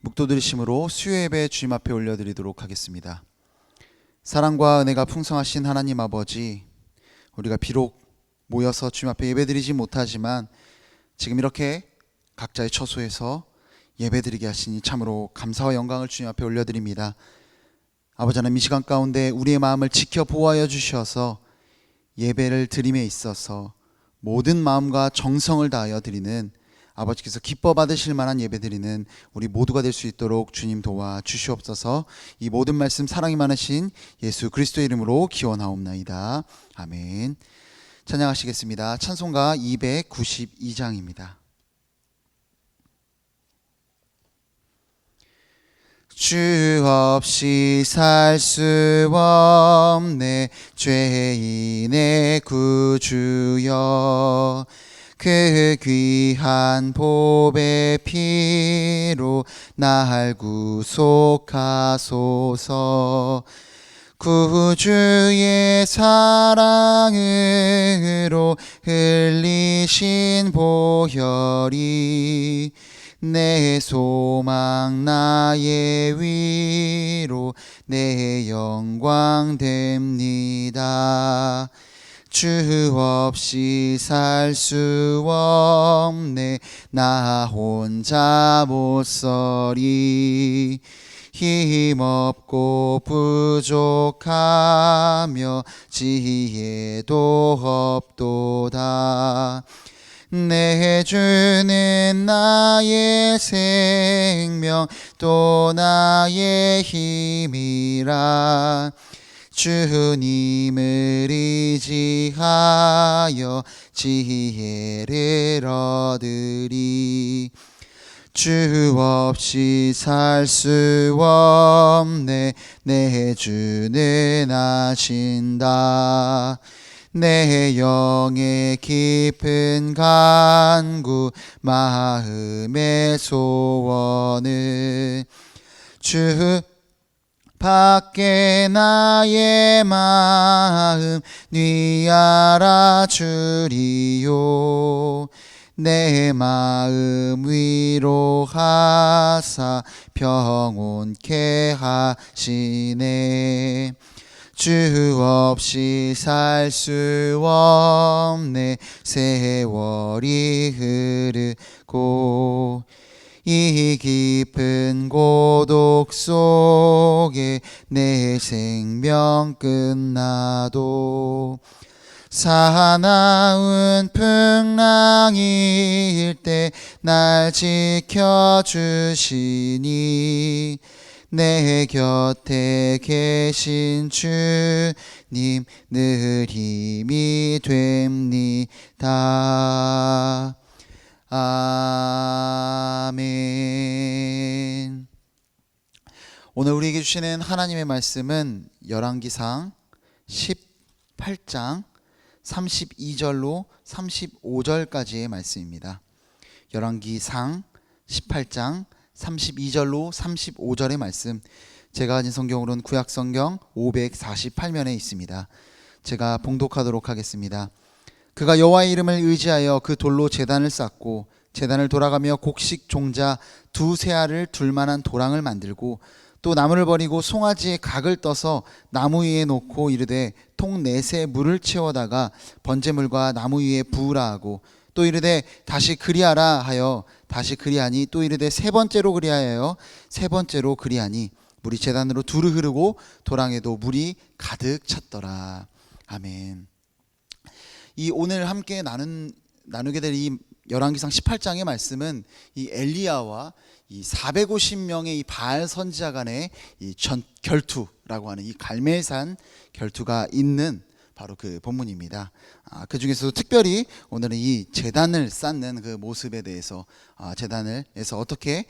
묵도드리심으로 수요예배 주님 앞에 올려드리도록 하겠습니다. 사랑과 은혜가 풍성하신 하나님 아버지, 우리가 비록 모여서 주님 앞에 예배드리지 못하지만 지금 이렇게 각자의 처소에서 예배드리게 하시니 참으로 감사와 영광을 주님 앞에 올려드립니다. 아버지 하나님, 이 시간 가운데 우리의 마음을 지켜 보호하여 주셔서 예배를 드림에 있어서 모든 마음과 정성을 다하여 드리는, 아버지께서 기뻐 받으실 만한 예배 드리는 우리 모두가 될 수 있도록 주님 도와 주시옵소서. 이 모든 말씀 사랑이 많으신 예수 그리스도의 이름으로 기원하옵나이다. 아멘. 찬양하시겠습니다. 찬송가 292장입니다. 주 없이 살 수 없네 죄인의 구주여, 그 귀한 보배 피로 날 구속하소서. 구주의 사랑으로 흘리신 보혈이 내 소망 나의 위로 내 영광 됩니다. 주 없이 살 수 없네 나 혼자 못 서리. 힘없고 부족하며 지혜도 없도다. 내 주는 나의 생명 또 나의 힘이라. 주님을 의지하여 지혜를 얻으리. 주 없이 살 수 없네 내 주는 아신다. 내 영의 깊은 간구 마음의 소원은 주 밖에 나의 마음 네 알아주리요. 내 마음 위로하사 평온케 하시네. 주 없이 살 수 없네 세월이 흐르고 이 깊은 고독 속에 내 생명 끝나도 사나운 풍랑일 때 날 지켜주시니 내 곁에 계신 주님 늘 힘이 됩니다. 아멘. 오늘 우리에게 주시는 하나님의 말씀은 열왕기상 18장 32절로 35절까지의 말씀입니다. 열왕기상 18장 32절로 35절의 말씀, 제가 가진 성경으로는 구약성경 548면에 있습니다. 제가 봉독하도록 하겠습니다. 그가 여호와의 이름을 의지하여 그 돌로 제단을 쌓고 제단을 돌아가며 곡식 종자 두세 알을 둘 만한 도랑을 만들고 또 나무를 버리고 송아지의 각을 떠서 나무 위에 놓고 이르되 통 넷에 물을 채워다가 번제물과 나무 위에 부으라 하고 또 이르되 다시 그리하라 하여 다시 그리하니 또 이르되 세 번째로 그리하여 세 번째로 그리하니 물이 제단으로 두루 흐르고 도랑에도 물이 가득 찼더라. 아멘. 이 오늘 함께 나누게 될 이 열왕기상 18장의 말씀은 이 엘리야와 이 450명의 이 바알 선지자 간의 이 결투라고 하는 이 갈멜산 결투가 있는 바로 그 본문입니다. 그 중에서도 특별히 오늘은 이 제단을 쌓는 그 모습에 대해서, 제단을에서 어떻게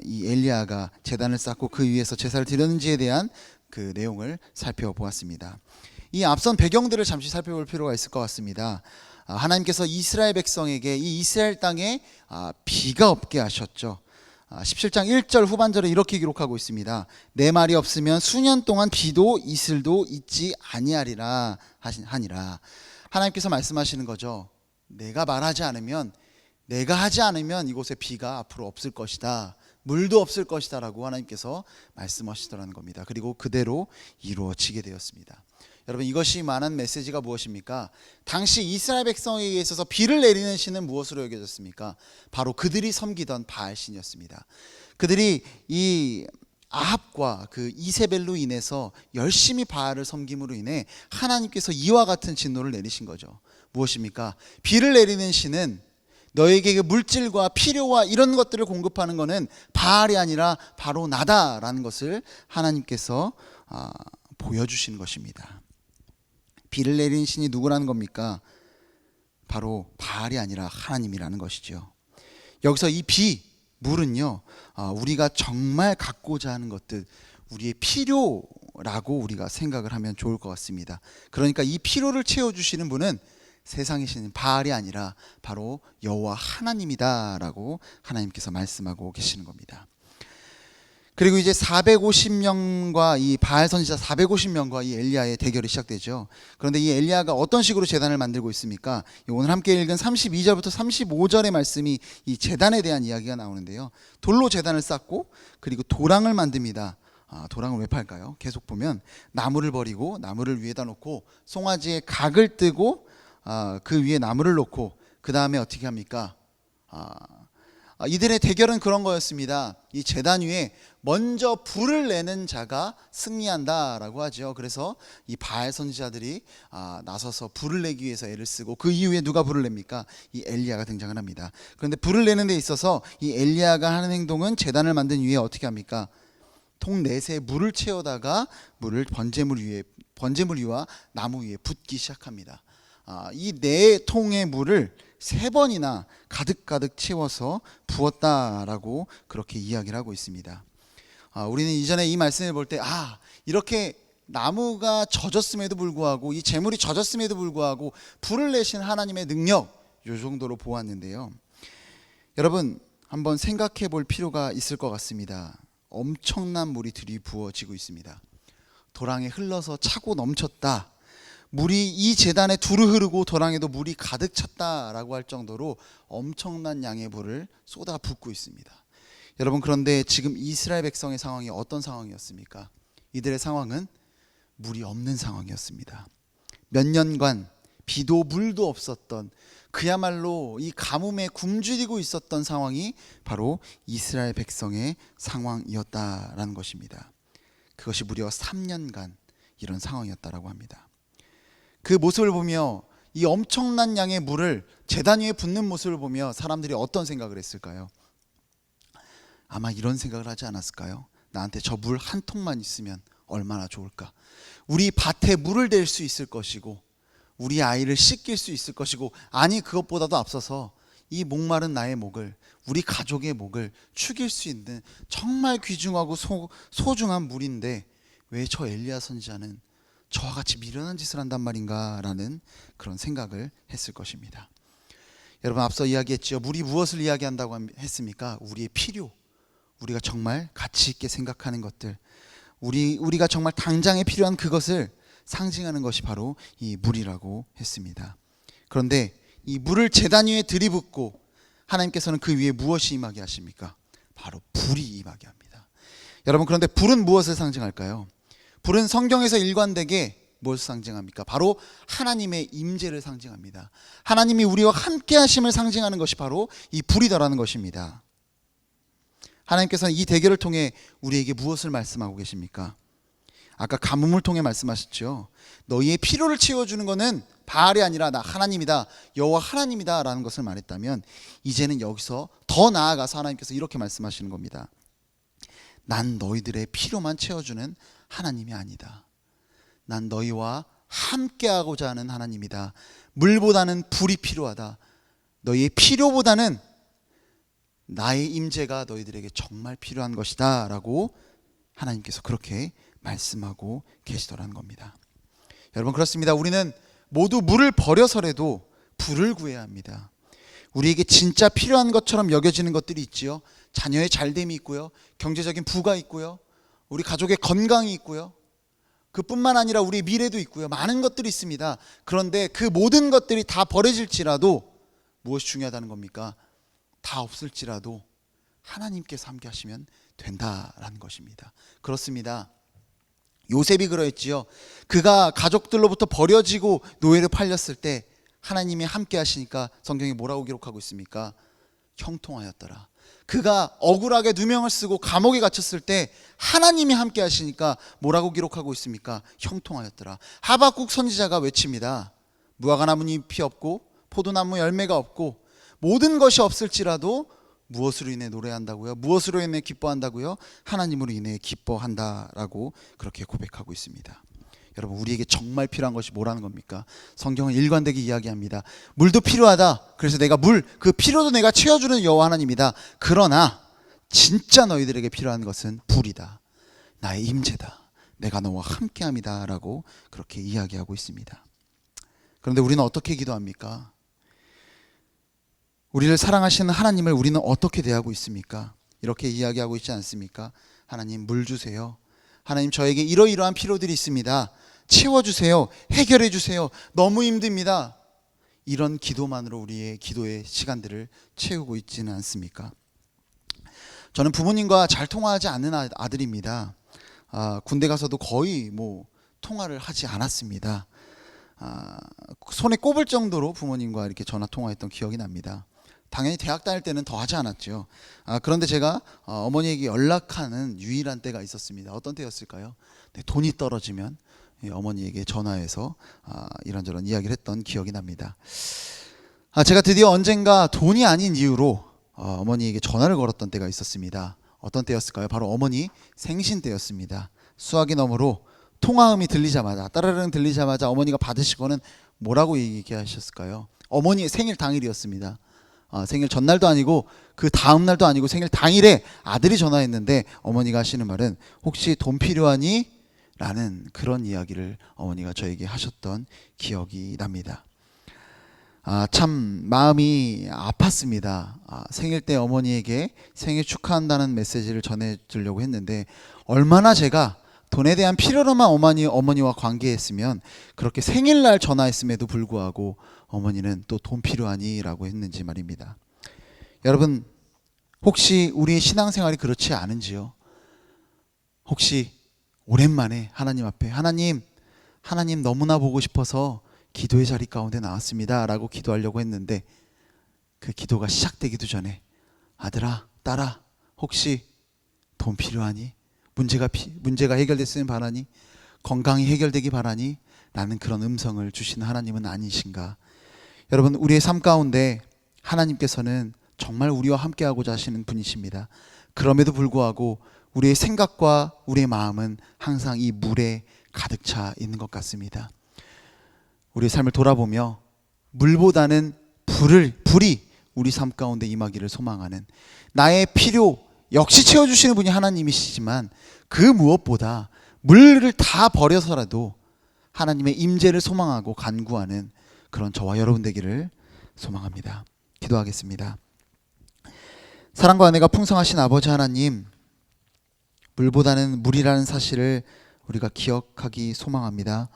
이 엘리야가 제단을 쌓고 그 위에서 제사를 드렸는지에 대한 그 내용을 살펴보았습니다. 이 앞선 배경들을 잠시 살펴볼 필요가 있을 것 같습니다. 하나님께서 이스라엘 백성에게 이 이스라엘 땅에 비가 없게 하셨죠. 17장 1절 후반절에 이렇게 기록하고 있습니다. 내 말이 없으면 수년 동안 비도 이슬도 있지 아니하리라 하니라. 하나님께서 말씀하시는 거죠. 내가 말하지 않으면, 내가 하지 않으면 이곳에 비가 앞으로 없을 것이다. 물도 없을 것이다 라고 하나님께서 말씀하시더라는 겁니다. 그리고 그대로 이루어지게 되었습니다. 여러분, 이것이 말하는 메시지가 무엇입니까? 당시 이스라엘 백성에게 있어서 비를 내리는 신은 무엇으로 여겨졌습니까? 바로 그들이 섬기던 바알 신이었습니다. 그들이 이 아합과 그 이세벨로 인해서 열심히 바알을 섬김으로 인해 하나님께서 이와 같은 진노를 내리신 거죠. 무엇입니까? 비를 내리는 신은 너에게 물질과 필요와 이런 것들을 공급하는 것은 바알이 아니라 바로 나다라는 것을 하나님께서 보여주시는 것입니다. 비를 내리는 신이 누구라는 겁니까? 바로 바알이 아니라 하나님이라는 것이죠. 여기서 이 비, 물은요, 우리가 정말 갖고자 하는 것들, 우리의 필요라고 우리가 생각을 하면 좋을 것 같습니다. 그러니까 이 필요를 채워주시는 분은 세상에 계신 바알이 아니라 바로 여호와 하나님이다라고 하나님께서 말씀하고 계시는 겁니다. 그리고 이제 450명과 이 바알 선지자 450명과 이 엘리야의 대결이 시작되죠. 그런데 이 엘리야가 어떤 식으로 제단을 만들고 있습니까? 오늘 함께 읽은 32절부터 35절의 말씀이 이 제단에 대한 이야기가 나오는데요. 돌로 제단을 쌓고 그리고 도랑을 만듭니다. 도랑을 왜 팔까요? 계속 보면 나무를 버리고 나무를 위에다 놓고 송아지에 각을 뜨고 그 위에 나무를 놓고 그 다음에 어떻게 합니까? 이들의 대결은 그런 거였습니다. 이 제단 위에 먼저 불을 내는 자가 승리한다라고 하죠. 그래서 이 바알 선지자들이 나서서 불을 내기 위해서 애를 쓰고 그 이후에 누가 불을 냅니까? 이 엘리야가 등장을 합니다. 그런데 불을 내는 데 있어서 이 엘리야가 하는 행동은 제단을 만든 위에 어떻게 합니까? 통 넷에 물을 채우다가 물을 번제물 위와 나무 위에 붓기 시작합니다. 이 네 통의 물을 3번이나 가득가득 채워서 부었다라고 그렇게 이야기를 하고 있습니다. 우리는 이전에 이 말씀을 볼 때 이렇게 나무가 젖었음에도 불구하고 이 재물이 젖었음에도 불구하고 불을 내신 하나님의 능력, 이 정도로 보았는데요. 여러분, 한번 생각해 볼 필요가 있을 것 같습니다. 엄청난 물이 들이부어지고 있습니다. 도랑에 흘러서 차고 넘쳤다. 물이 이 제단에 두루 흐르고 도랑에도 물이 가득 찼다라고 할 정도로 엄청난 양의 물을 쏟아 붓고 있습니다. 여러분, 그런데 지금 이스라엘 백성의 상황이 어떤 상황이었습니까? 이들의 상황은 물이 없는 상황이었습니다. 몇 년간 비도 물도 없었던, 그야말로 이 가뭄에 굶주리고 있었던 상황이 바로 이스라엘 백성의 상황이었다라는 것입니다. 그것이 무려 3년간 이런 상황이었다라고 합니다. 그 모습을 보며, 이 엄청난 양의 물을 제단 위에 붓는 모습을 보며 사람들이 어떤 생각을 했을까요? 아마 이런 생각을 하지 않았을까요? 나한테 저 물 한 통만 있으면 얼마나 좋을까? 우리 밭에 물을 댈 수 있을 것이고 우리 아이를 씻길 수 있을 것이고, 아니 그것보다도 앞서서 이 목마른 나의 목을, 우리 가족의 목을 축일 수 있는 정말 귀중하고 소중한 물인데 왜 저 엘리야 선지자는 저와 같이 미련한 짓을 한단 말인가 라는 그런 생각을 했을 것입니다. 여러분, 앞서 이야기했죠. 물이 무엇을 이야기한다고 했습니까? 우리의 필요, 우리가 정말 가치 있게 생각하는 것들, 우리가 정말 당장에 필요한 그것을 상징하는 것이 바로 이 물이라고 했습니다. 그런데 이 물을 제단 위에 들이붓고 하나님께서는 그 위에 무엇이 임하게 하십니까? 바로 불이 임하게 합니다. 여러분, 그런데 불은 무엇을 상징할까요? 불은 성경에서 일관되게 무엇을 상징합니까? 바로 하나님의 임재를 상징합니다. 하나님이 우리와 함께 하심을 상징하는 것이 바로 이 불이다라는 것입니다. 하나님께서는 이 대결을 통해 우리에게 무엇을 말씀하고 계십니까? 아까 가뭄을 통해 말씀하셨죠. 너희의 필요를 채워주는 것은 바알이 아니라 나 하나님이다, 여호와 하나님이다 라는 것을 말했다면, 이제는 여기서 더 나아가서 하나님께서 이렇게 말씀하시는 겁니다. 난 너희들의 필요만 채워주는 하나님이 아니다. 난 너희와 함께하고자 하는 하나님이다. 물보다는 불이 필요하다. 너희의 필요보다는 나의 임재가 너희들에게 정말 필요한 것이다 라고 하나님께서 그렇게 말씀하고 계시더라는 겁니다. 여러분, 그렇습니다. 우리는 모두 물을 버려서라도 불을 구해야 합니다. 우리에게 진짜 필요한 것처럼 여겨지는 것들이 있지요. 자녀의 잘됨이 있고요, 경제적인 부가 있고요, 우리 가족의 건강이 있고요, 그뿐만 아니라 우리의 미래도 있고요. 많은 것들이 있습니다. 그런데 그 모든 것들이 다 버려질지라도 무엇이 중요하다는 겁니까? 다 없을지라도 하나님께서 함께 하시면 된다라는 것입니다. 그렇습니다. 요셉이 그러했지요. 그가 가족들로부터 버려지고 노예로 팔렸을 때 하나님이 함께 하시니까 성경이 뭐라고 기록하고 있습니까? 형통하였더라. 그가 억울하게 누명을 쓰고 감옥에 갇혔을 때 하나님이 함께 하시니까 뭐라고 기록하고 있습니까? 형통하였더라. 하박국 선지자가 외칩니다. 무화과 나뭇잎이 없고 포도나무 열매가 없고 모든 것이 없을지라도 무엇으로 인해 노래한다고요? 무엇으로 인해 기뻐한다고요? 하나님으로 인해 기뻐한다라고 그렇게 고백하고 있습니다. 여러분, 우리에게 정말 필요한 것이 뭐라는 겁니까? 성경은 일관되게 이야기합니다. 물도 필요하다. 그래서 내가 그 필요도 내가 채워주는 여호와 하나님이다. 그러나 진짜 너희들에게 필요한 것은 불이다. 나의 임재다. 내가 너와 함께함이다 라고 그렇게 이야기하고 있습니다. 그런데 우리는 어떻게 기도합니까? 우리를 사랑하시는 하나님을 우리는 어떻게 대하고 있습니까? 이렇게 이야기하고 있지 않습니까? 하나님, 물 주세요. 하나님, 저에게 이러이러한 필요들이 있습니다. 채워주세요. 해결해 주세요. 너무 힘듭니다. 이런 기도만으로 우리의 기도의 시간들을 채우고 있지는 않습니까? 저는 부모님과 잘 통화하지 않는 아들입니다. 군대 가서도 거의 통화를 하지 않았습니다. 손에 꼽을 정도로 부모님과 이렇게 전화 통화했던 기억이 납니다. 당연히 대학 다닐 때는 더 하지 않았죠. 그런데 제가 어머니에게 연락하는 유일한 때가 있었습니다. 어떤 때였을까요? 네, 돈이 떨어지면 어머니에게 전화해서 이런저런 이야기를 했던 기억이 납니다. 제가 드디어 언젠가 돈이 아닌 이유로 어머니에게 전화를 걸었던 때가 있었습니다. 어떤 때였을까요? 바로 어머니 생신 때였습니다. 수화기 너머로 통화음이 들리자마자, 따르릉 들리자마자 어머니가 받으시고는 뭐라고 얘기하셨을까요? 어머니의 생일 당일이었습니다. 생일 전날도 아니고 그 다음 날도 아니고 생일 당일에 아들이 전화했는데 어머니가 하시는 말은 혹시 돈 필요하니? 라는 그런 이야기를 어머니가 저에게 하셨던 기억이 납니다. 참 마음이 아팠습니다. 생일 때 어머니에게 생일 축하한다는 메시지를 전해주려고 했는데 얼마나 제가 돈에 대한 필요로만 어머니와 관계했으면 그렇게 생일날 전화했음에도 불구하고 어머니는 또 돈 필요하니? 라고 했는지 말입니다. 여러분, 혹시 우리의 신앙생활이 그렇지 않은지요? 혹시 오랜만에 하나님 앞에 하나님 너무나 보고 싶어서 기도의 자리 가운데 나왔습니다 라고 기도하려고 했는데 그 기도가 시작되기도 전에 아들아, 딸아, 혹시 돈 필요하니? 문제가 해결됐으면 바라니? 건강이 해결되기 바라니? 라는 그런 음성을 주시는 하나님은 아니신가? 여러분, 우리의 삶 가운데 하나님께서는 정말 우리와 함께하고자 하시는 분이십니다. 그럼에도 불구하고 우리의 생각과 우리의 마음은 항상 이 물에 가득 차 있는 것 같습니다. 우리의 삶을 돌아보며 물보다는 불이 우리 삶 가운데 임하기를 소망하는, 나의 필요 역시 채워주시는 분이 하나님이시지만 그 무엇보다 물을 다 버려서라도 하나님의 임재를 소망하고 간구하는 그런 저와 여러분 되기를 소망합니다. 기도하겠습니다. 사랑과 은혜가 풍성하신 아버지 하나님, 물보다는 물이라는 사실을 우리가 기억하기 소망합니다.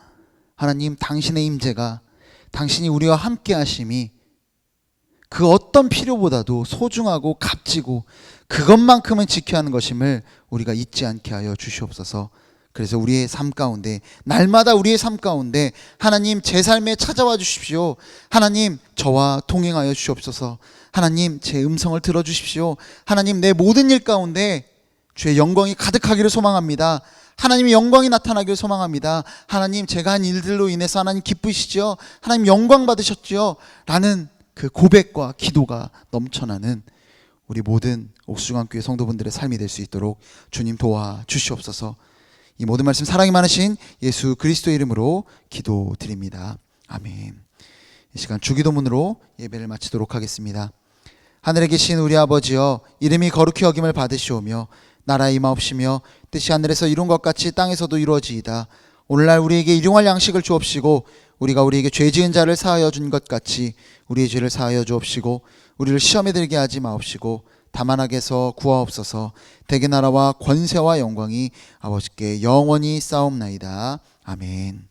하나님, 당신의 임재가, 당신이 우리와 함께 하심이 그 어떤 필요보다도 소중하고 값지고 그것만큼은 지켜야 하는 것임을 우리가 잊지 않게 하여 주시옵소서. 그래서 우리의 삶 가운데, 날마다 우리의 삶 가운데 하나님, 제 삶에 찾아와 주십시오. 하나님, 저와 동행하여 주시옵소서. 하나님, 제 음성을 들어주십시오. 하나님, 내 모든 일 가운데 주의 영광이 가득하기를 소망합니다. 하나님의 영광이 나타나기를 소망합니다. 하나님, 제가 한 일들로 인해서 하나님 기쁘시죠? 하나님 영광 받으셨죠? 라는 그 고백과 기도가 넘쳐나는 우리 모든 옥수중앙교회 성도분들의 삶이 될 수 있도록 주님 도와주시옵소서. 이 모든 말씀 사랑이 많으신 예수 그리스도의 이름으로 기도드립니다. 아멘. 이 시간 주기도문으로 예배를 마치도록 하겠습니다. 하늘에 계신 우리 아버지여, 이름이 거룩히 여김을 받으시오며 나라에 임하옵시며 뜻이 하늘에서 이룬 것 같이 땅에서도 이루어지이다. 오늘날 우리에게 일용할 양식을 주옵시고 우리가 우리에게 죄 지은 자를 사하여 준 것 같이 우리의 죄를 사하여 주옵시고 우리를 시험에 들게 하지 마옵시고 다만 악에서 구하옵소서. 대개 나라와 권세와 영광이 아버지께 영원히 싸움나이다. 아멘.